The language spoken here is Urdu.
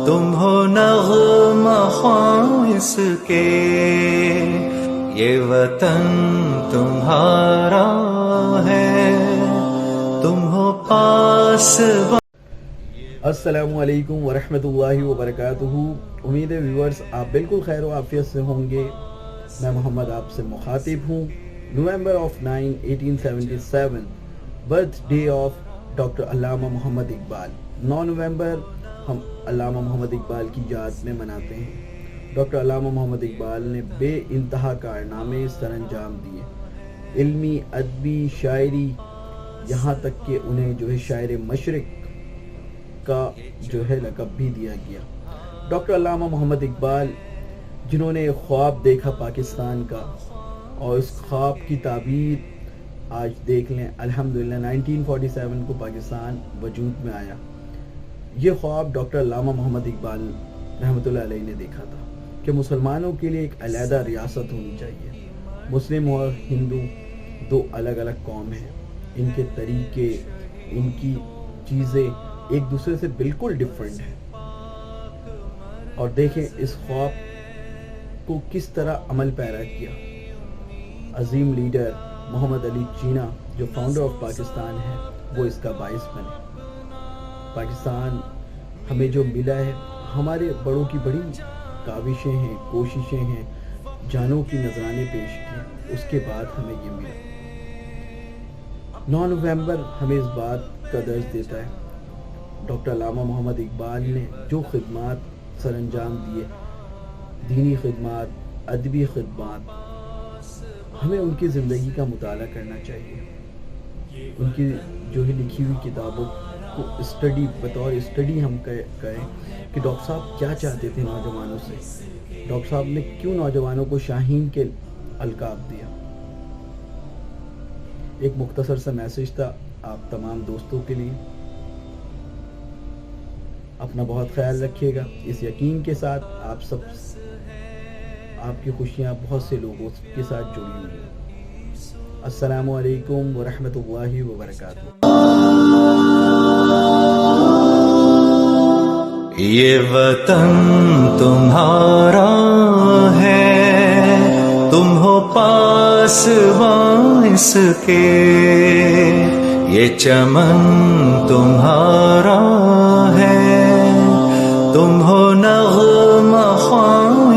تم ہو نغمہ خواں اس کے، یہ وطن تمہارا ہے، تم ہو پاسباں۔ السلام علیکم ورحمۃ اللہ وبرکاتہ۔ امید ہے ویورز آپ بالکل خیر و عافیت سے ہوں گے۔ میں محمد آپ سے مخاطب ہوں۔ نومبر 9 1877 برتھ ڈے آف ڈاکٹر علامہ محمد اقبال۔ 9 نومبر ہم علامہ محمد اقبال کی یاد میں مناتے ہیں۔ ڈاکٹر علامہ محمد اقبال نے بے انتہا کارنامے سر انجام دیے، علمی، ادبی، شاعری، یہاں تک کہ انہیں جو ہے شاعر مشرق کا جو ہے لقب بھی دیا گیا۔ ڈاکٹر علامہ محمد اقبال جنہوں نے خواب دیکھا پاکستان کا، اور اس خواب کی تعبیر آج دیکھ لیں، الحمدللہ 1947 کو پاکستان وجود میں آیا۔ یہ خواب ڈاکٹر علامہ محمد اقبال رحمۃ اللہ علیہ نے دیکھا تھا کہ مسلمانوں کے لیے ایک علیحدہ ریاست ہونی چاہیے۔ مسلم اور ہندو دو الگ الگ قوم ہیں، ان کے طریقے، ان کی چیزیں ایک دوسرے سے بالکل ڈیفرنٹ ہیں، اور دیکھیں اس خواب کو کس طرح عمل پیرا کیا۔ عظیم لیڈر محمد علی جناح جو فاؤنڈر آف پاکستان ہے، وہ اس کا باعث بنے۔ پاکستان ہمیں جو ملا ہے، ہمارے بڑوں کی بڑی کاوشیں ہیں، کوششیں ہیں، جانوں کی نذرانے پیش کی، اس کے بعد ہمیں یہ ملا۔ 9 نومبر ہمیں اس بات کا درس دیتا ہے ڈاکٹر علامہ محمد اقبال نے جو خدمات سر انجام دیے، دینی خدمات، ادبی خدمات، ہمیں ان کی زندگی کا مطالعہ کرنا چاہیے۔ ان کی جو ہے لکھی ہوئی کتابوں کو اسٹڈی، بطور اسٹڈی ہم کریں کہ ڈاکٹر صاحب کیا چاہتے تھے نوجوانوں سے، ڈاکٹر صاحب نے کیوں نوجوانوں کو شاہین کے القاب دیا۔ ایک مختصر سا میسج تھا آپ تمام دوستوں کے لیے۔ اپنا بہت خیال رکھیے گا، اس یقین کے ساتھ آپ کی خوشیاں بہت سے لوگوں کے ساتھ جڑی ہوئی ہیں۔ السلام علیکم ورحمۃ اللہ وبرکاتہ۔ یہ وطن تمہارا ہے، تم ہو پاسباں اس کے، یہ چمن تمہارا